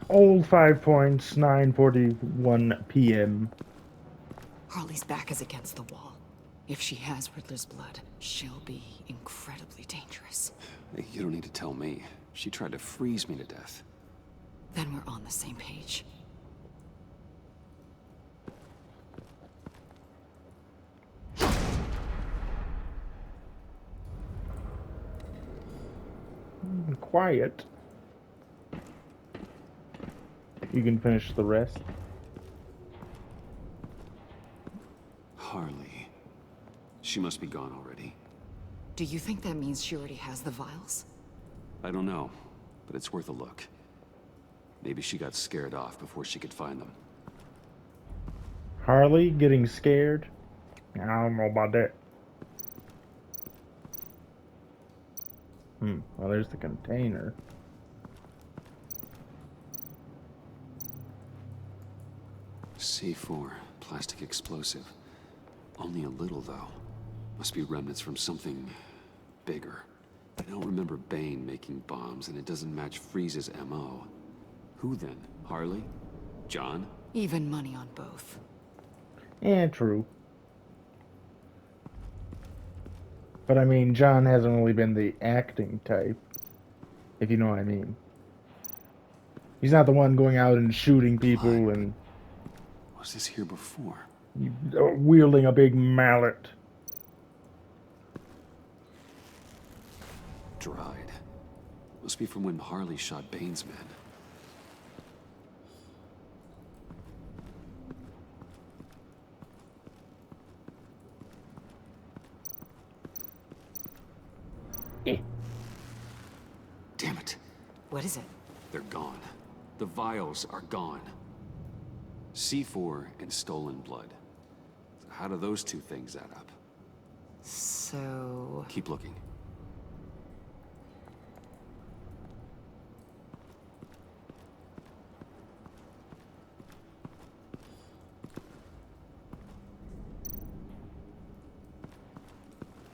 Old 5 points, 9:41 p.m. Harley's back is against the wall. If she has Riddler's blood, she'll be incredibly dangerous. Hey, you don't need to tell me. She tried to freeze me to death. Then we're on the same page. Quiet. You can finish the rest. Harley. She must be gone already. Do you think that means she already has the vials? I don't know, but it's worth a look. Maybe she got scared off before she could find them. Harley getting scared? I don't know about that. Well, there's the container. C4, plastic explosive. Only a little, though. Must be remnants from something bigger. I don't remember Bane making bombs, and it doesn't match Freeze's MO. Who then? Harley? John? Even money on both. Yeah, true. But I mean, John hasn't really been the acting type, if you know what I mean. He's not the one going out and shooting people and Was this here before? wielding a big mallet. Dried. Must be from when Harley shot Bane's men. Eh. Damn it. What is it? They're gone. The vials are gone. C4 and stolen blood. So how do those two things add up? So... Keep looking.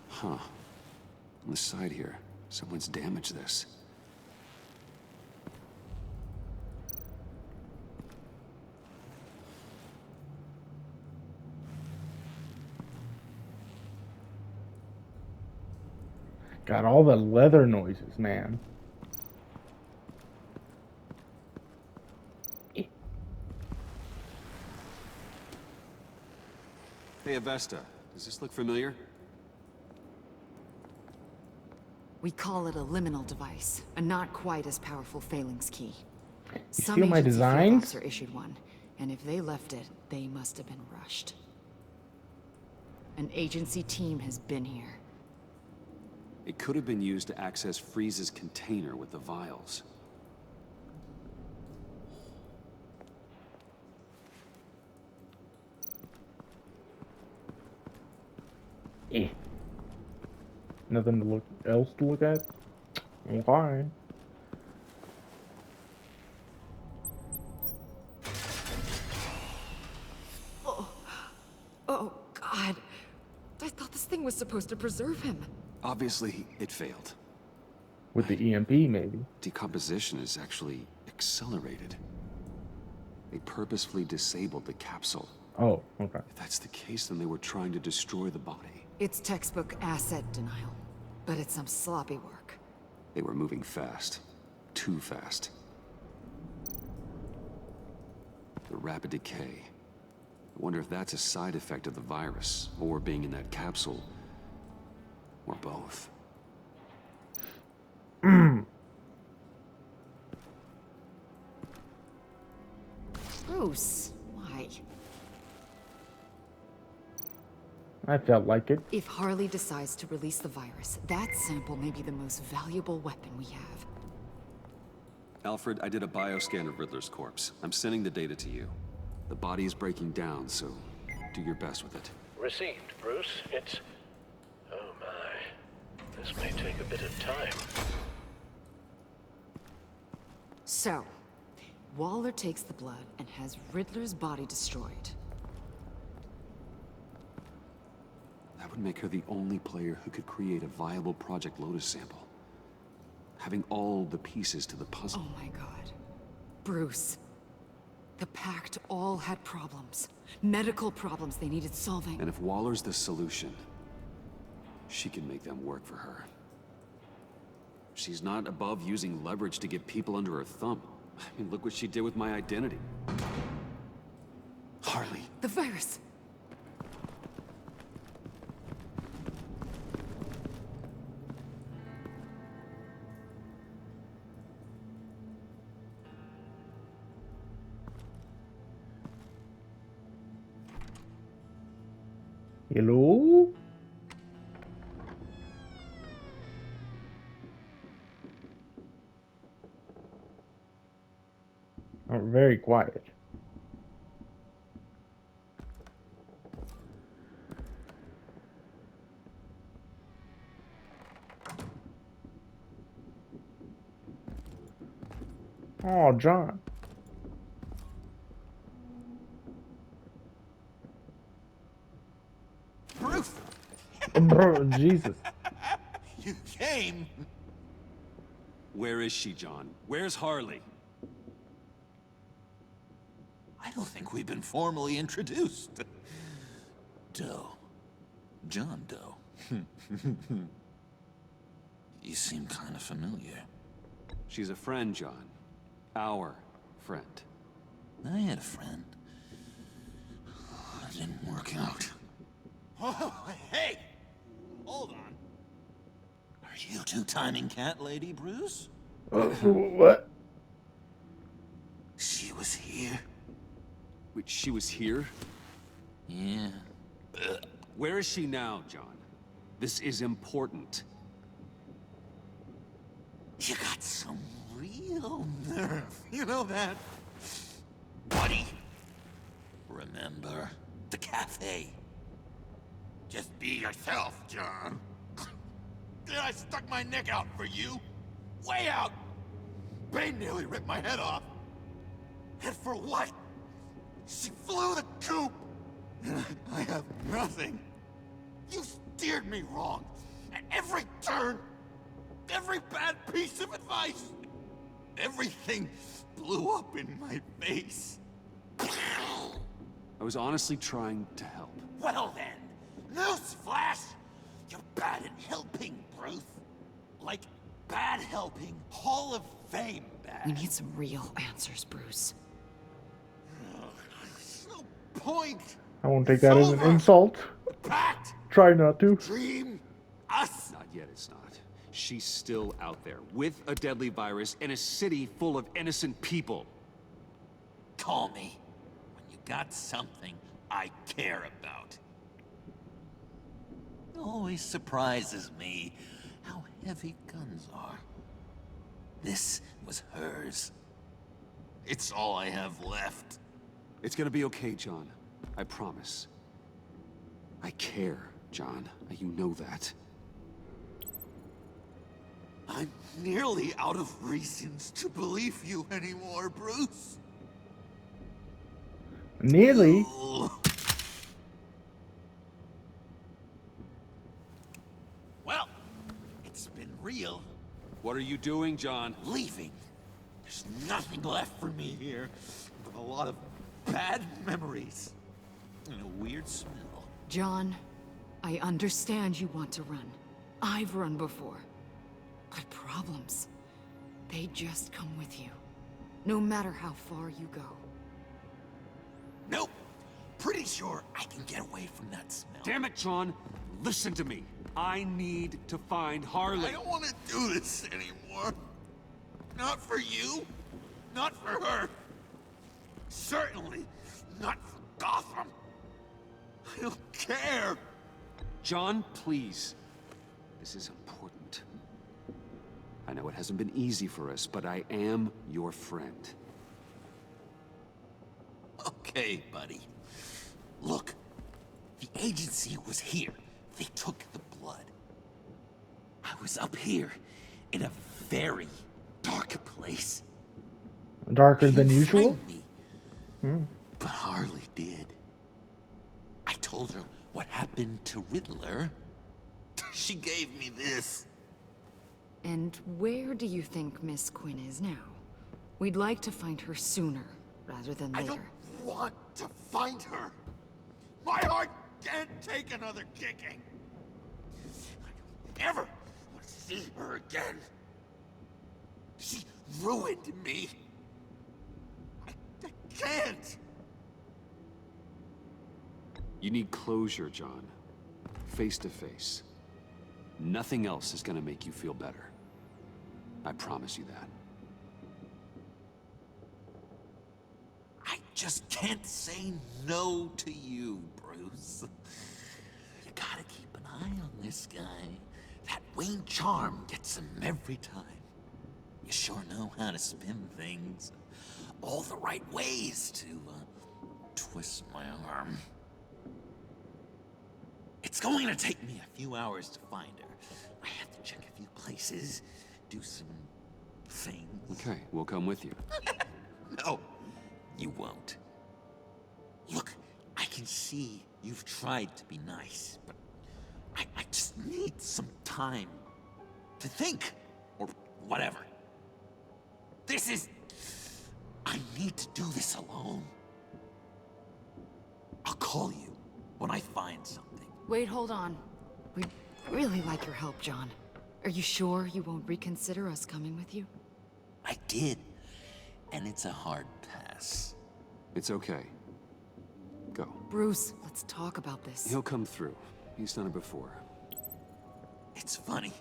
Huh. On the side here, someone's damaged this. Got all the leather noises, man. Hey, Avesta. Does this look familiar? we call it a liminal device, a not quite as powerful phalanx key. Some steal my agency field designs? officer issued one, and if they left it, they must have been rushed. An agency team has been here. It could have been used to access Freeze's container with the vials. Eh. Nothing to look else to look at? Okay. Oh, God. I thought this thing was supposed to preserve him. Obviously, it failed. With the EMP, maybe. Decomposition is actually accelerated. They purposefully disabled the capsule. Oh, okay. If that's the case, then they were trying to destroy the body. It's textbook asset denial, but it's some sloppy work. They were moving fast. Too fast. The rapid decay. I wonder if that's a side effect of the virus, or being in that capsule, or both. Bruce, why? I felt like it. If Harley decides to release the virus, that sample may be the most valuable weapon we have. Alfred, I did a bioscan of Riddler's corpse. I'm sending the data to you. The body is breaking down, so do your best with it. Received, Bruce. It's... Oh my. This may take a bit of time. So, Waller takes the blood and has Riddler's body destroyed. That would make her the only player who could create a viable Project Lotus sample. Having all the pieces to the puzzle. Oh my God. Bruce, the Pact all had problems. Medical problems they needed solving. And if Waller's the solution, she can make them work for her. She's not above using leverage to get people under her thumb. I mean, look what she did with my identity. Harley. The virus! Hello? Oh, very quiet. Oh, John. Bruce, Bro, Jesus. you came. Where is she, John? Where's Harley? I don't think we've been formally introduced. Doe. John Doe. You seem kind of familiar. She's a friend, John. Our friend. I had a friend. It didn't work out. Oh, hey! Hold on. Are you two-timing cat lady, Bruce? What? She was here. Wait, she was here? Yeah. Where is she now, John? This is important. You got some real nerve. You know that? Buddy. Remember the cafe? Just be yourself, John. I stuck my neck out for you. Way out. Bane nearly ripped my head off. And for what? She flew the coop. And I have nothing. You steered me wrong. At every turn. Every bad piece of advice. Everything blew up in my face. I was honestly trying to help. Well then, newsflash! You're bad at helping, Bruce. Like, bad helping, Hall of Fame bad. We need some real answers, Bruce. There's no point. I won't take that as an Over. insult. Pact, Try not to. dream, us. Not yet, it's not. She's still out there, with a deadly virus, in a city full of innocent people. Call me when you got something I care about. It always surprises me how heavy guns are. This was hers. It's all I have left. It's gonna be okay, John. I promise. I care, John. You know that. I'm nearly out of reasons to believe you anymore, Bruce. Nearly. Well, it's been real. What are you doing, John? Leaving. There's nothing left for me here but a lot of bad memories and a weird smell. John, I understand you want to run. I've run before. But problems, they just come with you. No matter how far you go. Nope. Pretty sure I can get away from that smell. Damn it, John! Listen to me. I need to find Harley. I don't want to do this anymore. Not for you. Not for her. Certainly not for Gotham. I don't care. John, please. This is important. I know it hasn't been easy for us, but I am your friend. Okay, buddy. Look, the agency was here. They took the blood. I was up here in a very dark place. Darker They than didn't usual? find me. But Harley did. I told her what happened to Riddler. She gave me this. And where do you think Miss Quinn is now? We'd like to find her sooner, rather than I later. don't want to find her. My heart can't take another kicking. I don't ever want to see her again. She ruined me. I can't. You need closure, John. Face to face. Nothing else is gonna make you feel better. I promise you that. I just can't say no to you, Bruce. You gotta keep an eye on this guy. That Wayne charm gets him every time. You sure know how to spin things. All the right ways to twist my arm. It's going to take me a few hours to find her. I have to check a few places, do some things. Okay, we'll come with you. No, you won't. Look, I can see you've tried to be nice, but I just need some time to think, or whatever. I need to do this alone. I'll call you when I find something. Wait, hold on. We'd really like your help, John. Are you sure you won't reconsider us coming with you? I did, and it's a hard pass. It's okay. Go. Bruce, let's talk about this. He'll come through. He's done it before. It's funny.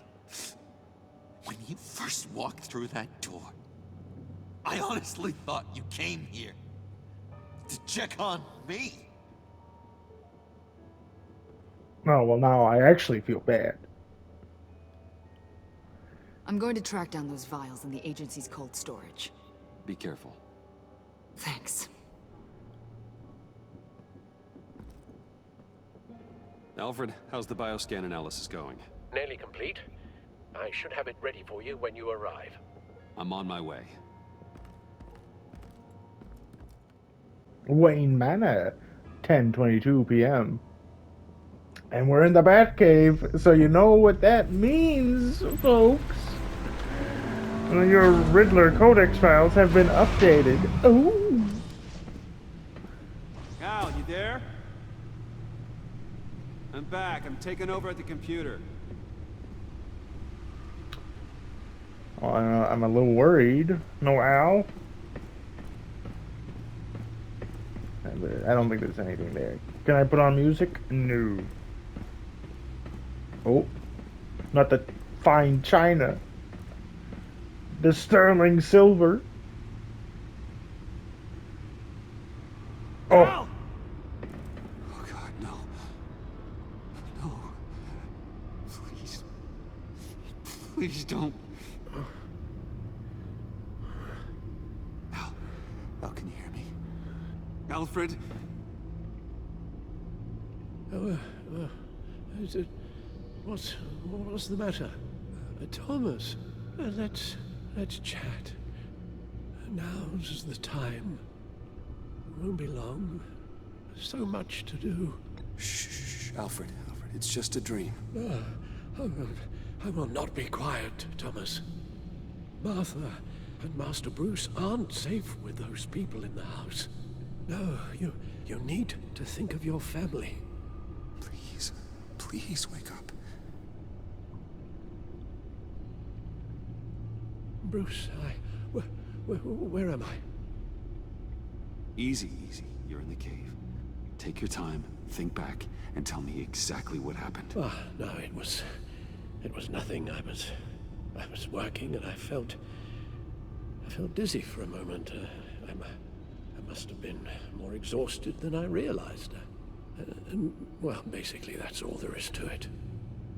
When you first walked through that door, I honestly thought you came here to check on me. Oh, well, now I actually feel bad. I'm going to track down those vials in the agency's cold storage. Be careful. Thanks. Alfred, how's the bioscan analysis going? Nearly complete. I should have it ready for you when you arrive. I'm on my way. Wayne Manor, 10:22 p.m. And we're in the Batcave, so you know what that means, folks. Your Riddler Codex files have been updated. Ooh. Al, you there? I'm back. I'm taking over at the computer. I'm a little worried. No, Al? I don't think there's anything there. Can I put on music? No. Oh. Not the fine china. The sterling silver. Oh. Al! Oh God, no. No. Please. Please don't. Al, can you hear me? Alfred? What's the matter? Thomas, let's chat. Now's the time. Won't be long. So much to do. Shh, Alfred, it's just a dream. I will not be quiet, Thomas. Martha and Master Bruce aren't safe with those people in the house. No, you need to think of your family. Please wake up. Bruce, where am I? Easy. You're in the cave. Take your time, think back, and tell me exactly what happened. No, it was nothing. I was working and I felt dizzy for a moment. I must have been more exhausted than I realized. And, well, basically that's all there is to it.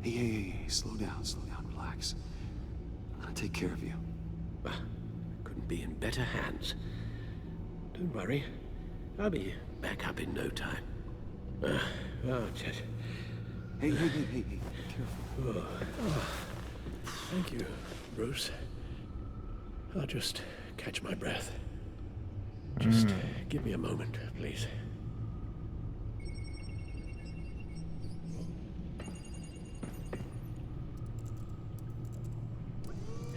Hey, slow down, relax. I'm gonna take care of you. Couldn't be in better hands. Don't worry. I'll be back up in no time. Ted. Hey, careful. Thank you, Bruce. I'll just catch my breath. Just give me a moment, please.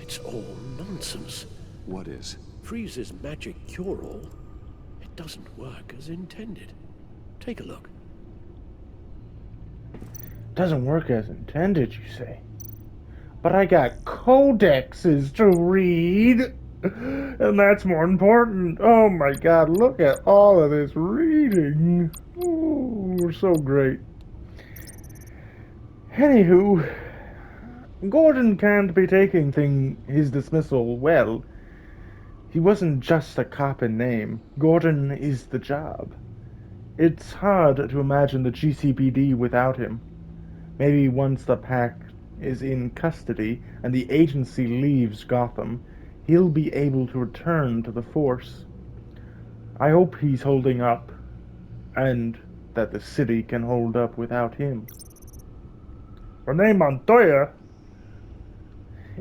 It's all nonsense. What is? Freeze's magic cure-all, it doesn't work as intended. Take a look. Doesn't work as intended, you say? But I got codexes to read, and that's more important. Oh my god, look at all of this reading. Oh, so great. Anywho, Gordon can't be taking his dismissal well. He wasn't just a cop in name. Gordon is the job. It's hard to imagine the GCPD without him. Maybe once the pack is in custody and the agency leaves Gotham, he'll be able to return to the force. I hope he's holding up, and that the city can hold up without him. Renee Montoya?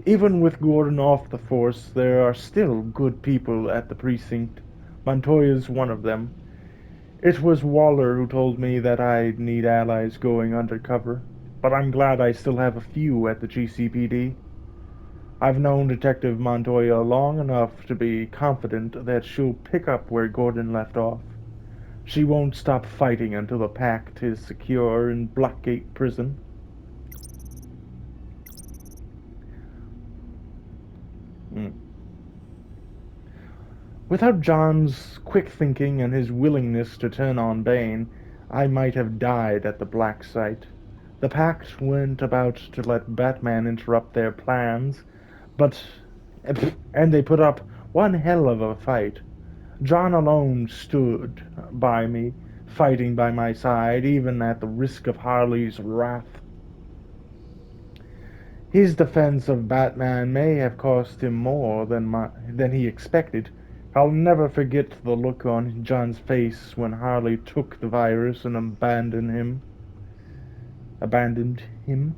Even with Gordon off the force, there are still good people at the precinct. Montoya's one of them. It was Waller who told me that I'd need allies going undercover, but I'm glad I still have a few at the GCPD. I've known Detective Montoya long enough to be confident that she'll pick up where Gordon left off. She won't stop fighting until the pact is secure in Blackgate Prison. Without John's quick thinking and his willingness to turn on Bane, I might have died at the Black Site. The Pact weren't about to let Batman interrupt their plans, but and they put up one hell of a fight. John alone stood by me, fighting by my side, even at the risk of Harley's wrath. His defense of Batman may have cost him more than he expected. I'll never forget the look on John's face when Harley took the virus and abandoned him.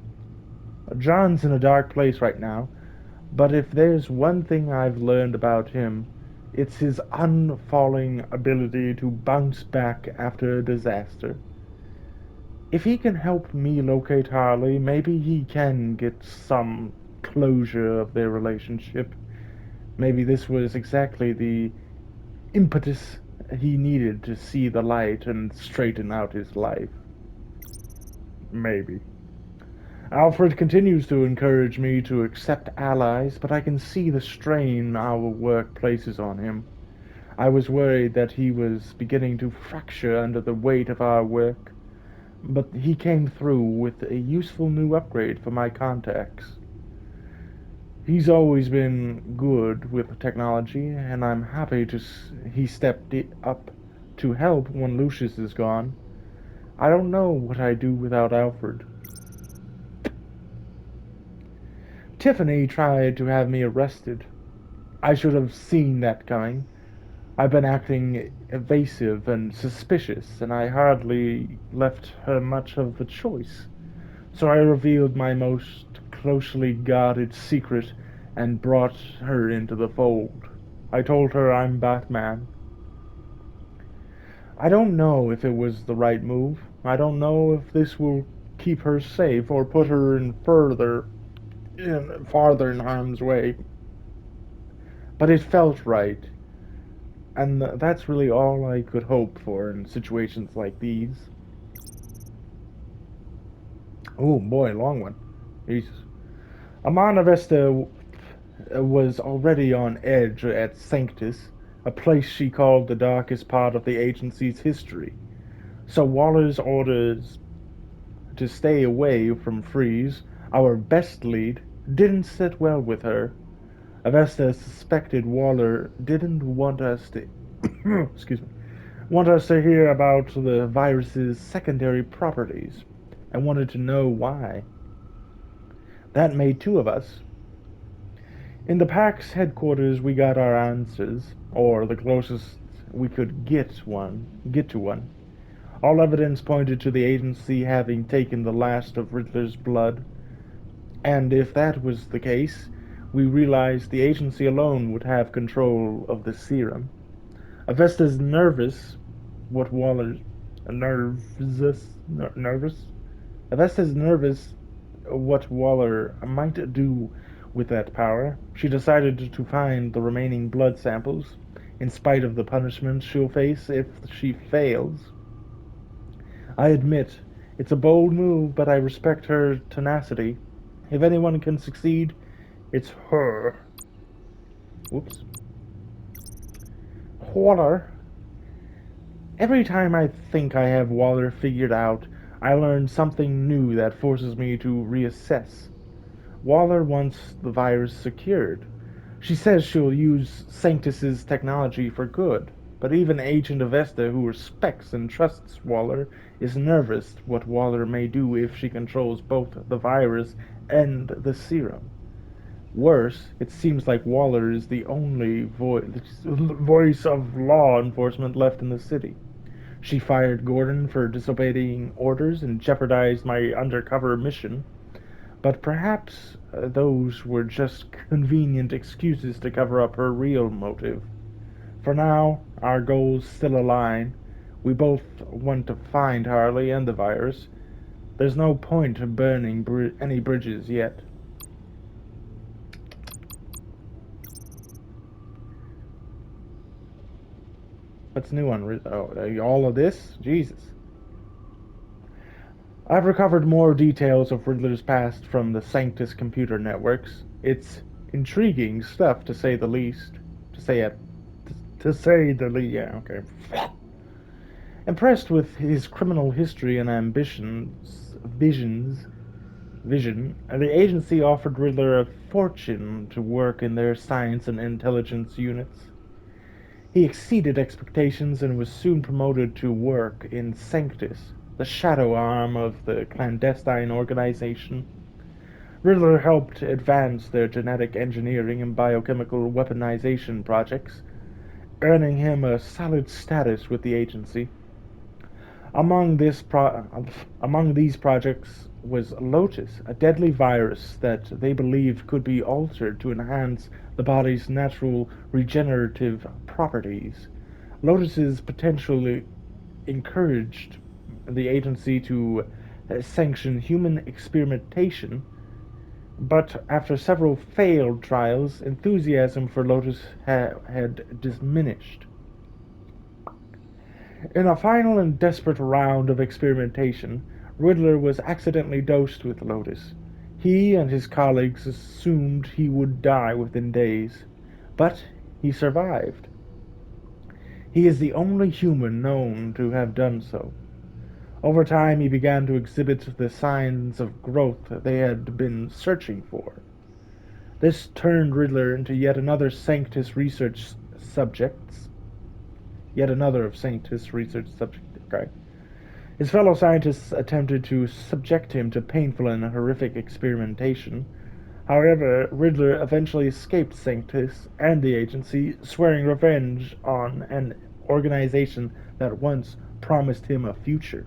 John's in a dark place right now, but if there's one thing I've learned about him, it's his unfalling ability to bounce back after a disaster. If he can help me locate Harley, maybe he can get some closure of their relationship. Maybe this was exactly the impetus he needed to see the light and straighten out his life. Maybe. Alfred continues to encourage me to accept allies, but I can see the strain our work places on him. I was worried that he was beginning to fracture under the weight of our work, but he came through with a useful new upgrade for my contacts. He's always been good with technology, and I'm happy he stepped up to help when Lucius is gone. I don't know what I'd do without Alfred. Tiffany tried to have me arrested. I should have seen that coming. I've been acting evasive and suspicious, and I hardly left her much of a choice. So I revealed my most closely guarded secret and brought her into the fold. I told her I'm Batman. I don't know if it was the right move. I don't know if this will keep her safe or put her farther in harm's way. But it felt right. And that's really all I could hope for in situations like these. Oh boy, long one. Jesus. Amana Vesta was already on edge at Sanctus, a place she called the darkest part of the agency's history. So Waller's orders to stay away from Freeze, our best lead, didn't sit well with her. Avesta suspected Waller didn't want us to want us to hear about the virus's secondary properties, and wanted to know why. That made two of us. In the PAC's headquarters we got our answers, or the closest we could get to one. All evidence pointed to the agency having taken the last of Riddler's blood, and if that was the case, we realized the agency alone would have control of the serum. Avesta's nervous. What Waller's nervous? Avesta's nervous what Waller might do With that power, she decided to find the remaining blood samples, in spite of the punishment she'll face if she fails. I admit, it's a bold move, but I respect her tenacity. If anyone can succeed, it's her. Whoops. Waller. Every time I think I have Waller figured out, I learn something new that forces me to reassess. Waller wants the virus secured. She says she'll use Sanctus's technology for good, but even Agent Avesta, who respects and trusts Waller, is nervous what Waller may do if she controls both the virus and the serum. Worse, it seems like Waller is the only voice of law enforcement left in the city. She fired Gordon for disobeying orders and jeopardized my undercover mission, but perhaps those were just convenient excuses to cover up her real motive. For now, our goals still align. We both want to find Harley and the virus. There's no point in burning any bridges yet. What's new on all of this? Jesus. I've recovered more details of Riddler's past from the Sanctus computer networks. It's intriguing stuff, to say the least. To say it, to say the least. Yeah, okay. Impressed with his criminal history and vision, the agency offered Riddler a fortune to work in their science and intelligence units. He exceeded expectations and was soon promoted to work in Sanctus, the shadow arm of the clandestine organization. Riddler helped advance their genetic engineering and biochemical weaponization projects, earning him a solid status with the agency. Among, among these projects was Lotus, a deadly virus that they believed could be altered to enhance the body's natural regenerative properties. Lotus's potentially encouraged the agency to sanction human experimentation, but after several failed trials, enthusiasm for Lotus had diminished. In a final and desperate round of experimentation, Riddler was accidentally dosed with Lotus. He and his colleagues assumed he would die within days, but he survived. He is the only human known to have done so. Over time, he began to exhibit the signs of growth they had been searching for. This turned Riddler into yet another Sanctus research subject. Yet another of Sanctus research subject. Okay. His fellow scientists attempted to subject him to painful and horrific experimentation. However, Riddler eventually escaped Sanctus and the agency, swearing revenge on an organization that once promised him a future.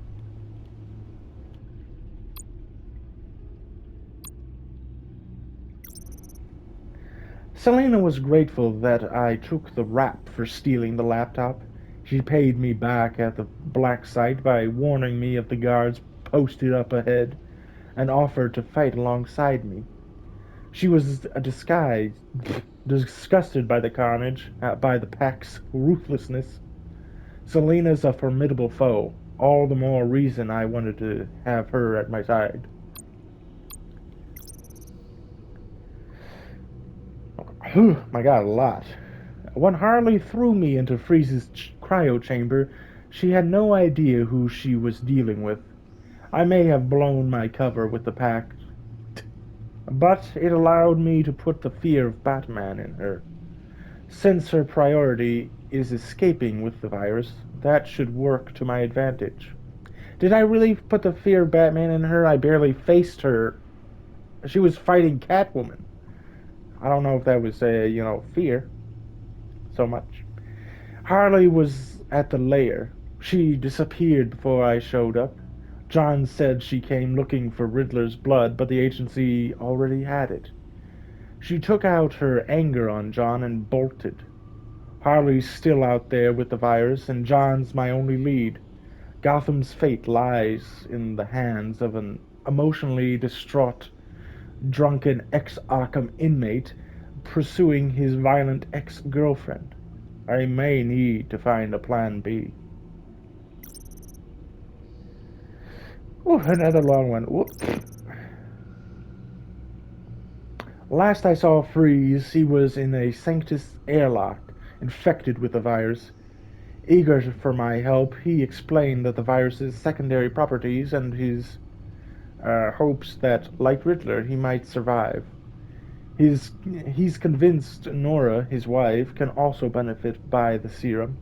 Selena was grateful that I took the rap for stealing the laptop. She paid me back at the black site by warning me of the guards posted up ahead and offered to fight alongside me. She was disgusted by the carnage, by the pack's ruthlessness. Selena's a formidable foe, all the more reason I wanted to have her at my side. My god, a lot. When Harley threw me into Freeze's cryo chamber, she had no idea who she was dealing with. I may have blown my cover with the pack, but it allowed me to put the fear of Batman in her. Since her priority is escaping with the virus, that should work to my advantage. Did I really put the fear of Batman in her? I barely faced her. She was fighting Catwoman. I don't know if that was, fear so much. Harley was at the lair. She disappeared before I showed up. John said she came looking for Riddler's blood, but the agency already had it. She took out her anger on John and bolted. Harley's still out there with the virus, and John's my only lead. Gotham's fate lies in the hands of an emotionally distraught drunken ex-Arkham inmate pursuing his violent ex-girlfriend. I may need to find a plan B. Ooh, another long one. Whoop. Last I saw Freeze, he was in a Sanctus airlock, infected with the virus. Eager for my help, he explained that the virus's secondary properties and his hopes that, like Riddler, he might survive. He's, he's convinced Nora, his wife, can also benefit by the serum.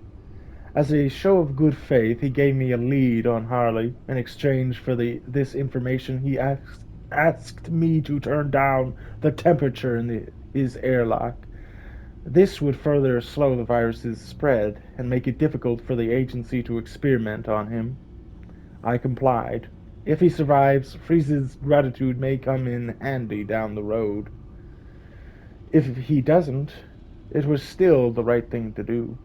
As a show of good faith, he gave me a lead on Harley. In exchange for this information, he asked me to turn down the temperature in his airlock. This would further slow the virus's spread and make it difficult for the agency to experiment on him. I complied. If he survives, Freeze's gratitude may come in handy down the road. If he doesn't, it was still the right thing to do.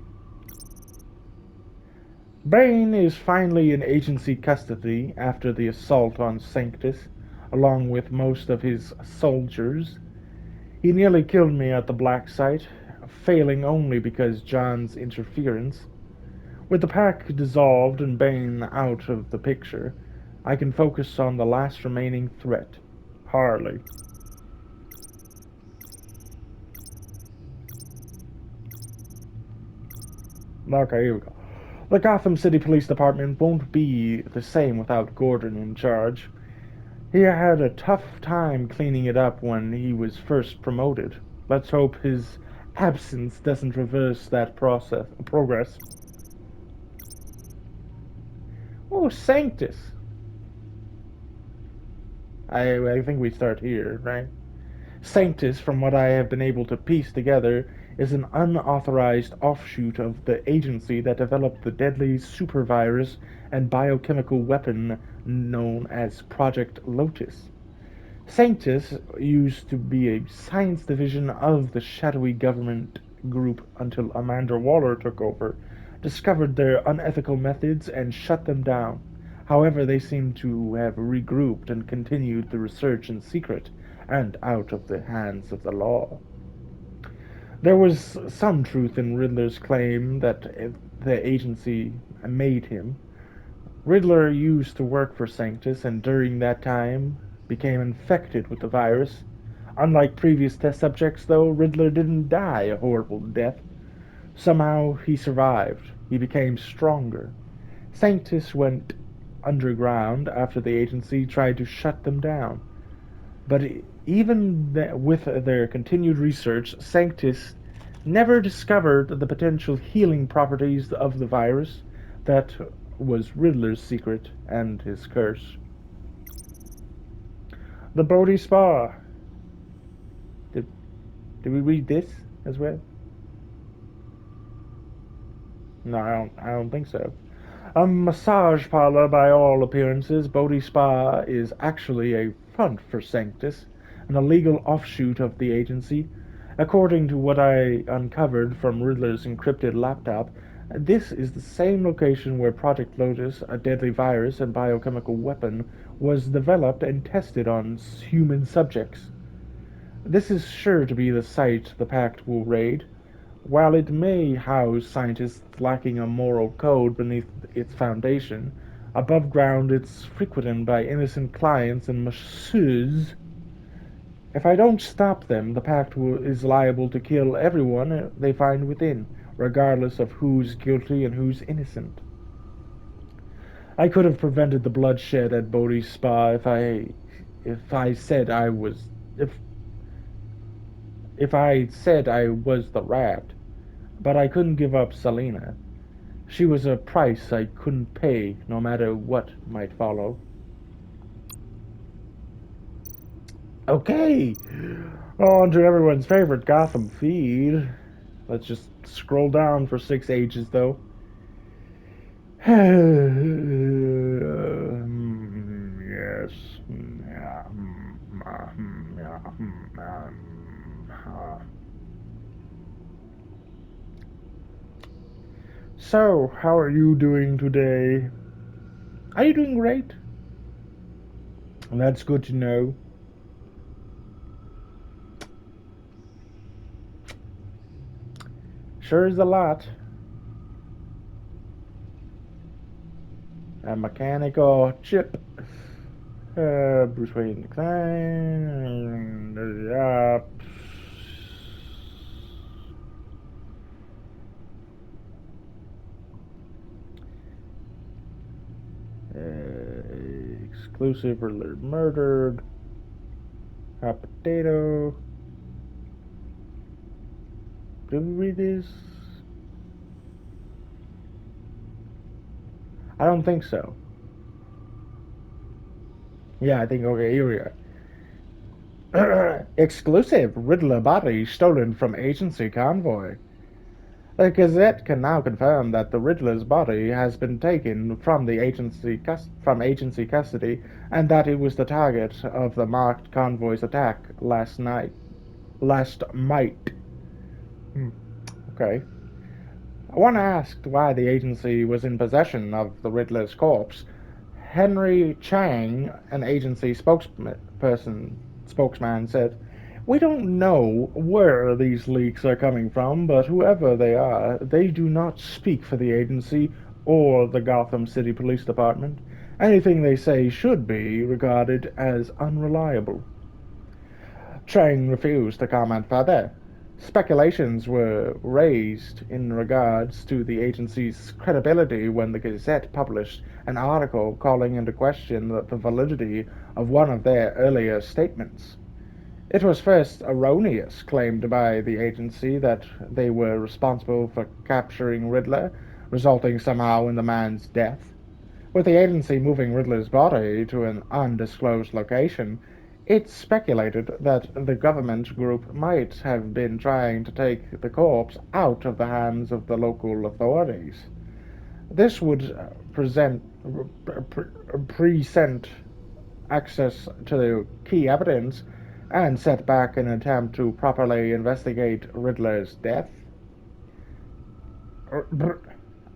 Bane is finally in agency custody after the assault on Sanctus, along with most of his soldiers. He nearly killed me at the Black Site, failing only because John's interference. With the pack dissolved and Bane out of the picture, I can focus on the last remaining threat, Harley. Okay, here we go. The Gotham City Police Department won't be the same without Gordon in charge. He had a tough time cleaning it up when he was first promoted. Let's hope his absence doesn't reverse that progress. Oh, Sanctus. I think we start here, right? Sanctus, from what I have been able to piece together, is an unauthorized offshoot of the agency that developed the deadly supervirus and biochemical weapon known as Project Lotus. Sanctus used to be a science division of the shadowy government group until Amanda Waller took over, discovered their unethical methods, and shut them down. However, they seem to have regrouped and continued the research in secret and out of the hands of the law. There was some truth in Riddler's claim that the agency made him. Riddler used to work for Sanctus and during that time became infected with the virus. Unlike previous test subjects, though, Riddler didn't die a horrible death. Somehow he survived. He became stronger. Sanctus went underground after the agency tried to shut them down. But even with their continued research, Sanctus never discovered the potential healing properties of the virus. That was Riddler's secret and his curse. The Bodhi Spa. Did, did we read this as well? No, I don't think so. A massage parlor by all appearances, Bodhi Spa is actually a front for Sanctus, an illegal offshoot of the agency. According to what I uncovered from Riddler's encrypted laptop, this is the same location where Project Lotus, a deadly virus and biochemical weapon, was developed and tested on human subjects. This is sure to be the site the Pact will raid. While it may house scientists lacking a moral code beneath its foundation, above ground it's frequented by innocent clients and masseuses. If I don't stop them, the Pact is liable to kill everyone they find within, regardless of who's guilty and who's innocent. I could have prevented the bloodshed at Bodhi's Spa if I said I was if I said I was the rat, but I couldn't give up Selina. She was a price I couldn't pay, no matter what might follow. Okay, on to everyone's favorite Gotham feed. Let's just scroll down for 6 ages, though. Yes. So, how are you doing today? Are you doing great? That's good to know. sure is a lot. A mechanical chip. Bruce Wayne decline. Exclusive Riddler murdered. Hot potato. Did we read this? I don't think so. Yeah, I think, okay, here we are. Exclusive Riddler body stolen from agency convoy. The Gazette can now confirm that the Riddler's body has been taken from the agency custody, and that it was the target of the marked convoy's attack last night. Last might. Okay. One asked why the agency was in possession of the Riddler's corpse. Henry Chang, an agency spokesman, said, "We don't know where these leaks are coming from, but whoever they are, they do not speak for the agency or the Gotham City Police Department. Anything they say should be regarded as unreliable." Chang refused to comment further. Speculations were raised in regards to the agency's credibility when the Gazette published an article calling into question the validity of one of their earlier statements. It was first erroneous, claimed by the agency, that they were responsible for capturing Riddler, resulting somehow in the man's death. With the agency moving Riddler's body to an undisclosed location, it's speculated that the government group might have been trying to take the corpse out of the hands of the local authorities. This would present access to the key evidence and set back an attempt to properly investigate Riddler's death.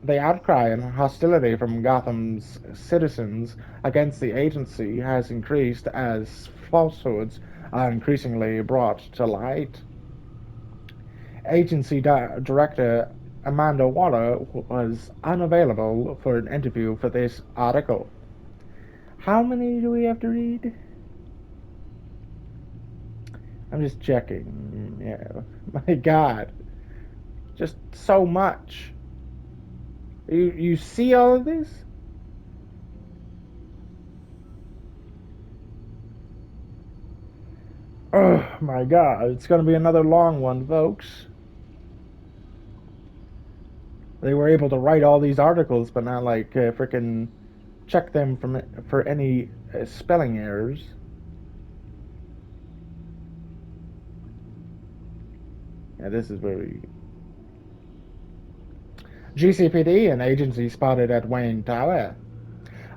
The outcry and hostility from Gotham's citizens against the agency has increased as falsehoods are increasingly brought to light. Agency Director Amanda Waller was unavailable for an interview for this article. How many do we have to read? I'm just checking. Yeah. My God. Just so much. You see all of this? Oh my God. It's going to be another long one, folks. They were able to write all these articles, but not like freaking check them for any spelling errors. Yeah, this is where we. GCPD and agency spotted at Wayne Tower.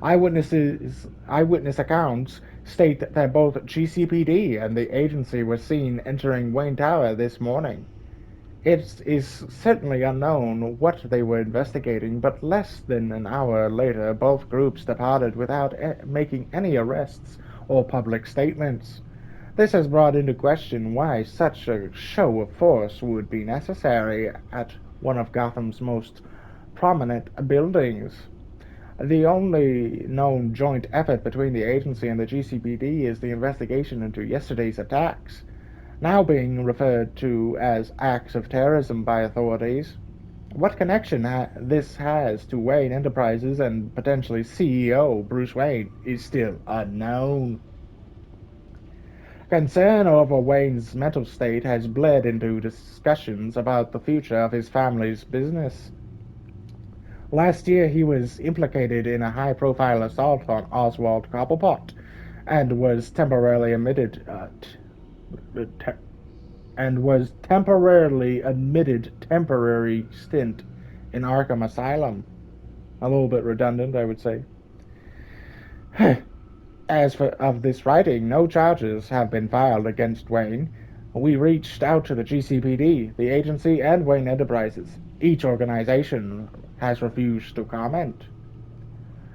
Eyewitness accounts state that both GCPD and the agency were seen entering Wayne Tower this morning. It is certainly unknown what they were investigating, but less than an hour later, both groups departed without making any arrests or public statements. This has brought into question why such a show of force would be necessary at one of Gotham's most prominent buildings. The only known joint effort between the agency and the GCPD is the investigation into yesterday's attacks, now being referred to as acts of terrorism by authorities. What connection this has to Wayne Enterprises and potentially CEO Bruce Wayne is still unknown. Concern over Wayne's mental state has bled into discussions about the future of his family's business. Last year, he was implicated in a high-profile assault on Oswald Cobblepot and was temporarily admitted temporary stint in Arkham Asylum. A little bit redundant, I would say. As of this writing, no charges have been filed against Wayne. We reached out to the GCPD, the agency, and Wayne Enterprises. Each organization has refused to comment.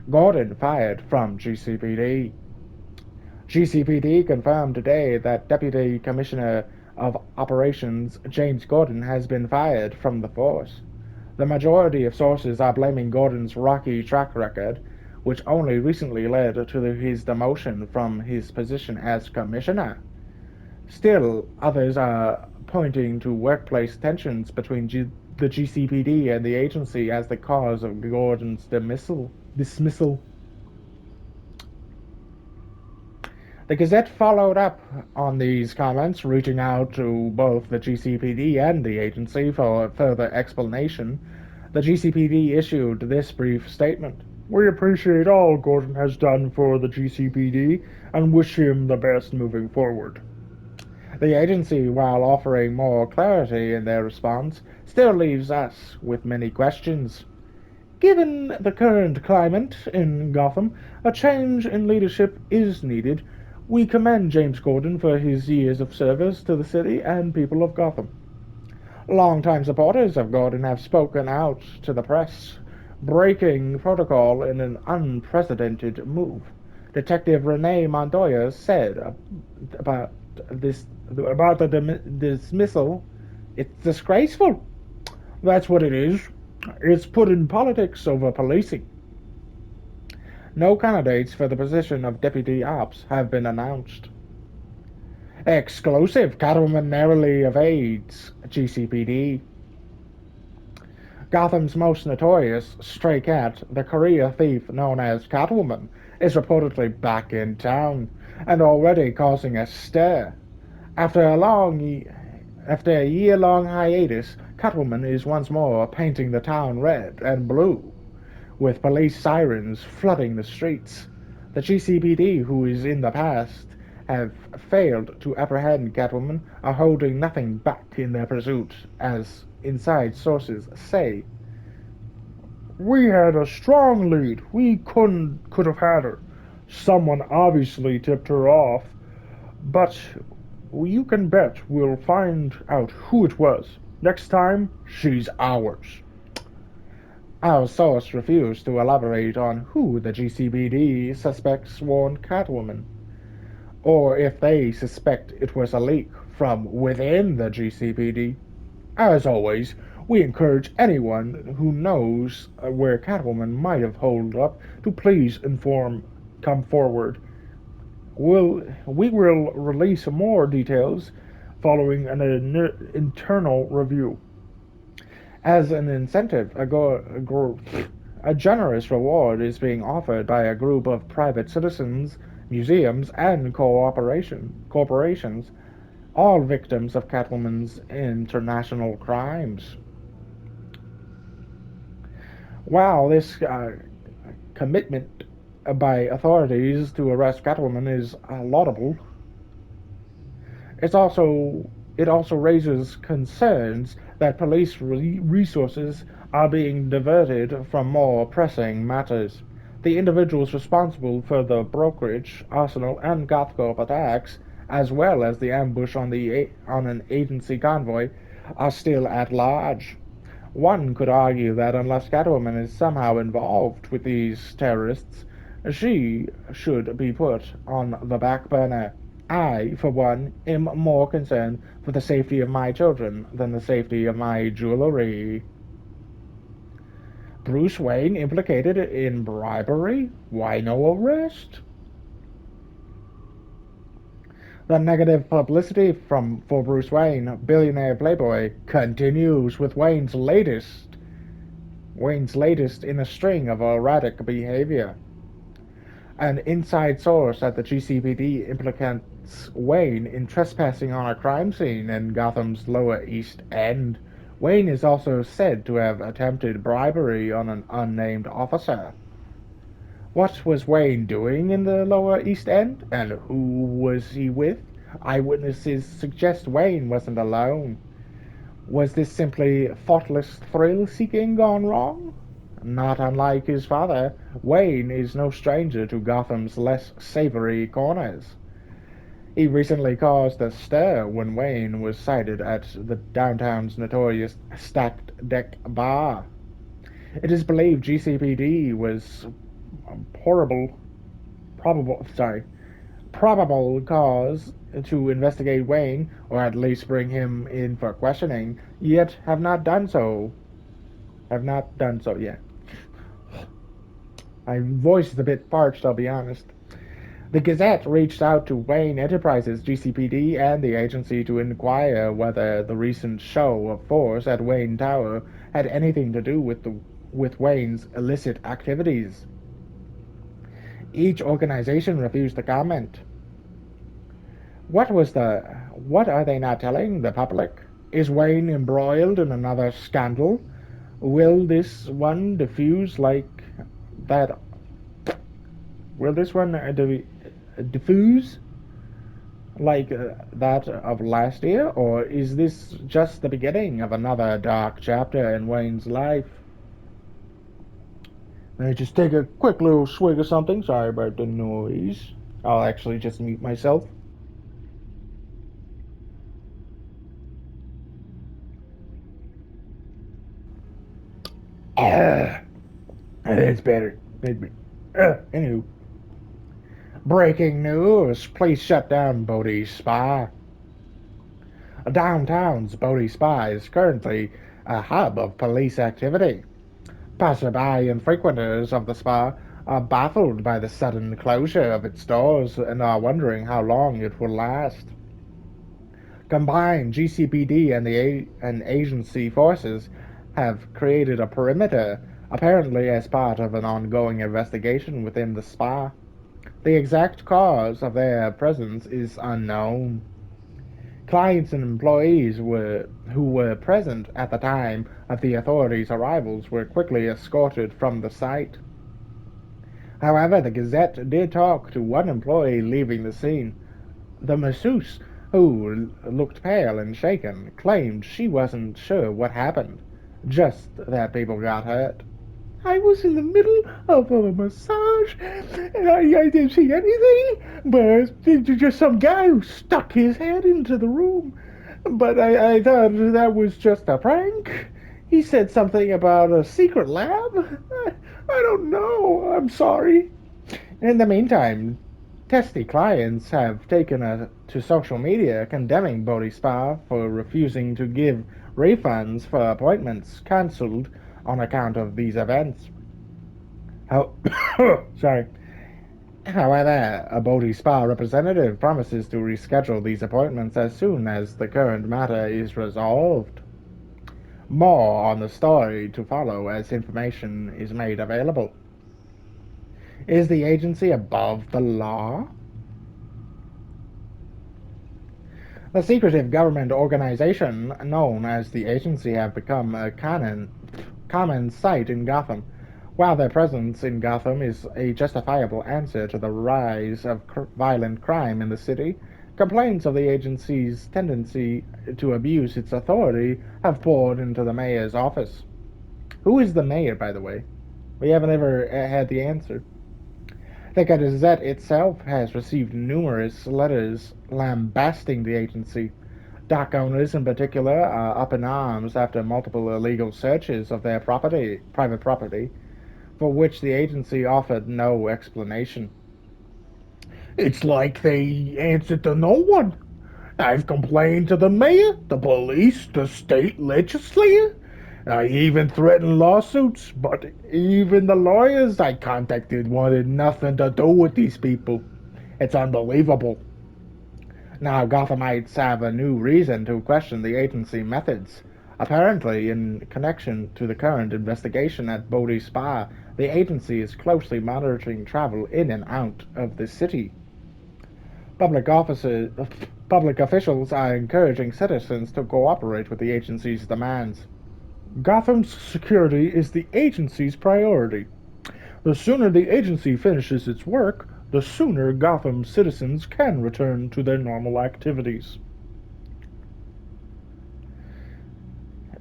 Gordon fired from GCPD. GCPD confirmed today that Deputy Commissioner of operations, James Gordon has been fired from the force. The majority of sources are blaming Gordon's rocky track record, which only recently led to his demotion from his position as commissioner. Still, others are pointing to workplace tensions between the GCPD and the agency as the cause of Gordon's dismissal. The Gazette followed up on these comments, reaching out to both the GCPD and the agency for further explanation. The GCPD issued this brief statement. We appreciate all Gordon has done for the GCPD and wish him the best moving forward. The agency, while offering more clarity in their response, still leaves us with many questions. Given the current climate in Gotham, a change in leadership is needed. We commend James Gordon for his years of service to the city and people of Gotham. Longtime supporters of Gordon have spoken out to the press, breaking protocol in an unprecedented move. Detective Renee Montoya said about this about the dismissal, "It's disgraceful. That's what it is. It's putting politics over policing." No candidates for the position of deputy ops have been announced. Exclusive: Catwoman narrowly evades GCPD. Gotham's most notorious stray cat, the career thief known as Catwoman, is reportedly back in town and already causing a stir. After a year-long hiatus, Catwoman is once more painting the town red and blue, with police sirens flooding the streets. The GCPD, who is in the past have failed to apprehend Catwoman, are holding nothing back in their pursuit, as inside sources say. We had a strong lead. We could have had her. Someone obviously tipped her off, but you can bet we'll find out who it was. Next time, she's ours. Our source refused to elaborate on who the GCPD suspects warned Catwoman, or if they suspect it was a leak from within the GCPD. As always, we encourage anyone who knows where Catwoman might have holed up to please come forward. We will release more details following an internal review. As an incentive, a generous reward is being offered by a group of private citizens, museums, and corporations, all victims of Catwoman's international crimes. While this commitment by authorities to arrest Catwoman is laudable, it also raises concerns that police resources are being diverted from more pressing matters. The individuals responsible for the brokerage, Arsenal, and Gothcorp attacks, as well as the ambush on an agency convoy, are still at large. One could argue that unless Catwoman is somehow involved with these terrorists, she should be put on the back burner. I, for one, am more concerned for the safety of my children than the safety of my jewelry. Bruce Wayne implicated in bribery? Why no arrest? The negative publicity for Bruce Wayne, billionaire playboy, continues with Wayne's latest in a string of erratic behavior. An inside source at the GCPD implicates Wayne in trespassing on a crime scene in Gotham's Lower East End. Wayne is also said to have attempted bribery on an unnamed officer. What was Wayne doing in the Lower East End, and who was he with? Eyewitnesses suggest Wayne wasn't alone. Was this simply thoughtless thrill-seeking gone wrong? Not unlike his father, Wayne is no stranger to Gotham's less savory corners. He recently caused a stir when Wayne was sighted at the downtown's notorious Stacked Deck Bar. It is believed GCPD was horrible, probable cause to investigate Wayne, or at least bring him in for questioning, yet have not done so. Have not done so yet. My voice is a bit parched, I'll be honest. The Gazette reached out to Wayne Enterprises, GCPD, and the agency to inquire whether the recent show of force at Wayne Tower had anything to do with Wayne's illicit activities. Each organization refused to comment. What are they not telling the public? Is Wayne embroiled in another scandal? Will this one diffuse like that? Will this one diffuse like that of last year, or is this just the beginning of another dark chapter in Wayne's life? Let me just take a quick little swig of something. Sorry about the noise. I'll actually just mute myself. Ah, that's better. Anywho, breaking news: police shut down Bodhi's Spa. Downtown's Bodhi Spa is currently a hub of police activity. Passerby and frequenters of the spa are baffled by the sudden closure of its doors and are wondering how long it will last. Combined, GCPD and agency forces have created a perimeter, apparently as part of an ongoing investigation within the spa. The exact cause of their presence is unknown. Clients and employees who were present at the time of the authorities' arrivals were quickly escorted from the site. However, the Gazette did talk to one employee leaving the scene. The masseuse, who looked pale and shaken, claimed she wasn't sure what happened, just that people got hurt. I was in the middle of a massage, and I didn't see anything, but just some guy who stuck his head into the room. But I thought that was just a prank. He said something about a secret lab. I don't know. I'm sorry. In the meantime, testy clients have taken to social media condemning Bodhi Spa for refusing to give refunds for appointments cancelled on account of these events. How, sorry. However, a Bodhi Spa representative promises to reschedule these appointments as soon as the current matter is resolved. More on the story to follow as information is made available. Is the agency above the law? The secretive government organization known as the agency have become a common sight in Gotham. While their presence in Gotham is a justifiable answer to the rise of violent crime in the city, complaints of the agency's tendency to abuse its authority have poured into the mayor's office. Who is the mayor, by the way? We haven't ever had the answer. The Gazette itself has received numerous letters lambasting the agency. Dock owners, in particular, are up in arms after multiple illegal searches of their private property, for which the agency offered no explanation. It's like they answered to no one. I've complained to the mayor, the police, the state legislature. I even threatened lawsuits, but even the lawyers I contacted wanted nothing to do with these people. It's unbelievable. Now Gothamites have a new reason to question the agency methods. Apparently, in connection to the current investigation at Bodhi Spa, the agency is closely monitoring travel in and out of the city. Public officers, Public officials are encouraging citizens to cooperate with the agency's demands. Gotham's security is the agency's priority. The sooner the agency finishes its work, the sooner Gotham's citizens can return to their normal activities.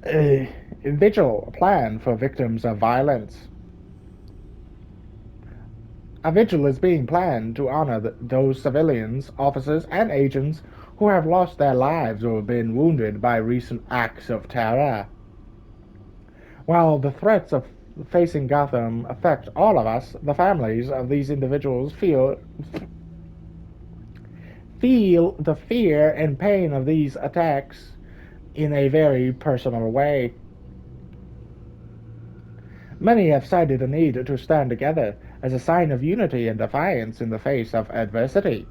A vigil plan for victims of violence. A vigil is being planned to honor those civilians, officers, and agents who have lost their lives or been wounded by recent acts of terror. While the threats of facing Gotham affect all of us, the families of these individuals feel the fear and pain of these attacks in a very personal way. Many have cited the need to stand together as a sign of unity and defiance in the face of adversity.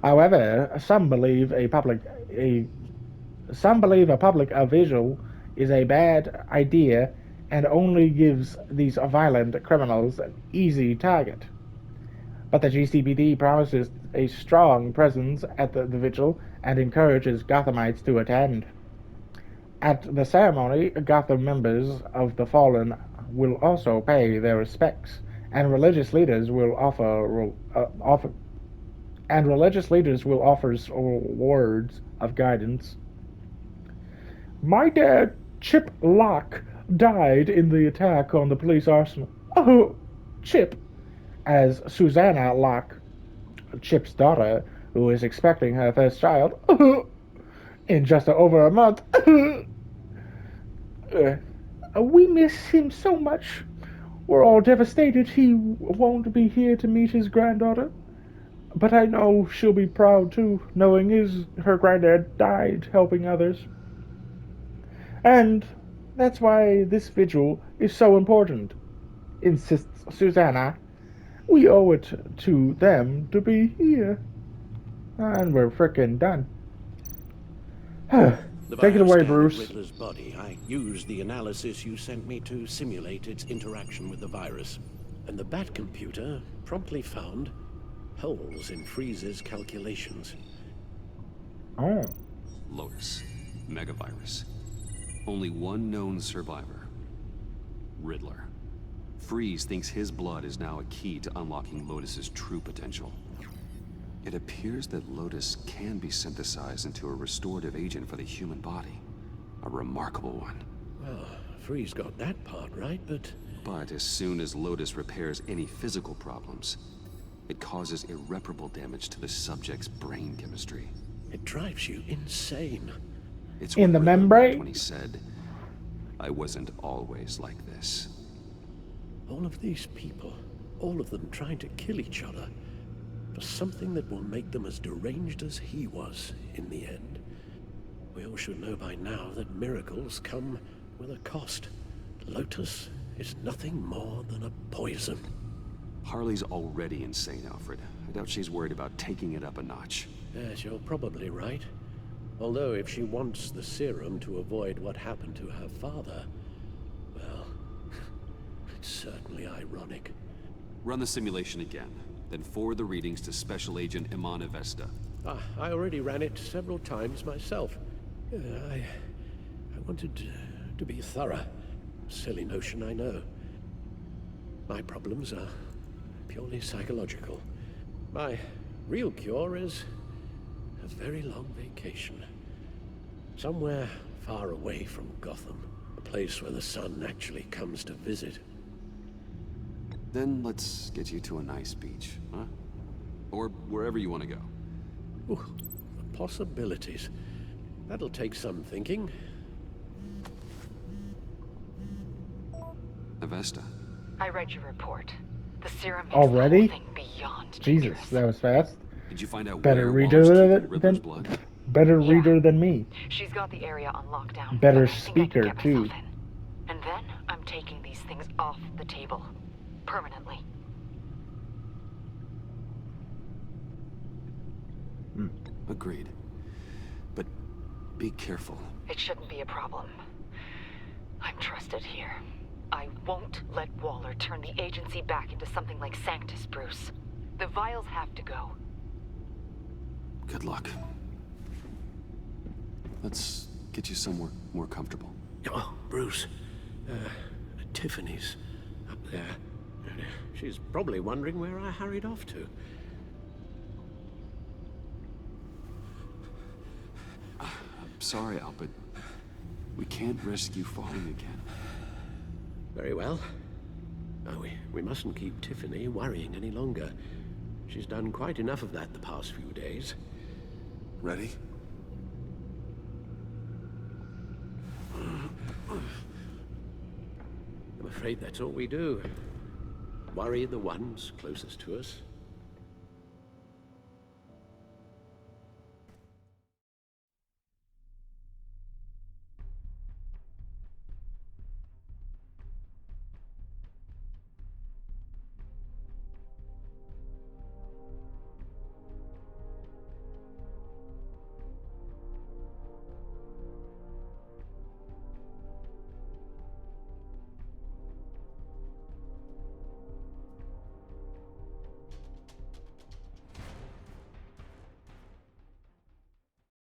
However, a some believe a public vigil is a bad idea and only gives these violent criminals an easy target. But the GCPD promises a strong presence at the vigil and encourages Gothamites to attend. At the ceremony, Gotham members of the fallen will also pay their respects, and religious leaders will offer words of guidance. My dad, Chip Locke, died in the attack on the police arsenal. Oh, Chip, as Susanna Locke, Chip's daughter, who is expecting her first child, in just over a month. We miss him so much. We're all devastated he won't be here to meet his granddaughter. But I know she'll be proud too, knowing her granddad died helping others. And that's why this vigil is so important, insists Susanna. We owe it to them to be here. And we're frickin' done. The Take it away, bioscan of Bruce. Riddler's body. I used the analysis you sent me to simulate its interaction with the virus. And the Bat computer promptly found holes in Freeze's calculations. Oh. Lotus. Megavirus. Only one known survivor. Riddler. Freeze thinks his blood is now a key to unlocking Lotus's true potential. It appears that Lotus can be synthesized into a restorative agent for the human body. A remarkable one. Well, Freeze got that part right, but... But as soon as Lotus repairs any physical problems, it causes irreparable damage to the subject's brain chemistry. it drives you insane. It's In what the Riddler meant membrane? when he said, "I wasn't always like this." All of these people, all of them trying to kill each other, for something that will make them as deranged as he was in the end. We all should know by now that miracles come with a cost. Lotus is nothing more than a poison. Harley's already insane, Alfred. I doubt she's worried about taking it up a notch. Yes, you're probably right. Although if she wants the serum to avoid what happened to her father, well, it's certainly ironic. Run the simulation again, then forward the readings to Special Agent Iman Avesta. I already ran it several times myself. I wanted to be thorough. Silly notion, I know. My problems are purely psychological. My real cure is a very long vacation. Somewhere far away from Gotham. A place where the sun actually comes to visit. Then let's get you to a nice beach, huh? Or wherever you want to go. Ooh, the possibilities. That'll take some thinking. Avesta. I read your report. The serum makes Already? the whole thing beyond Jesus, dangerous. that was fast. Did you find out Better where reader Waller's keeping than, Riddler's blood? better Yeah. reader than me. She's got the area on lockdown. Better but I think I can speaker, get too. myself in. And then I'm taking these things off the table. Permanently. Agreed. But be careful. It shouldn't be a problem. I'm trusted here. I won't let Waller turn the agency back into something like Sanctus, Bruce. The vials have to go. Good luck. Let's get you somewhere more comfortable. Oh, Bruce. Tiffany's up there. She's probably wondering where I hurried off to. I'm sorry, Al, but we can't risk you falling again. Very well. Oh, we mustn't keep Tiffany worrying any longer. She's done quite enough of that the past few days. Ready? I'm afraid that's all we do. Worry the ones closest to us.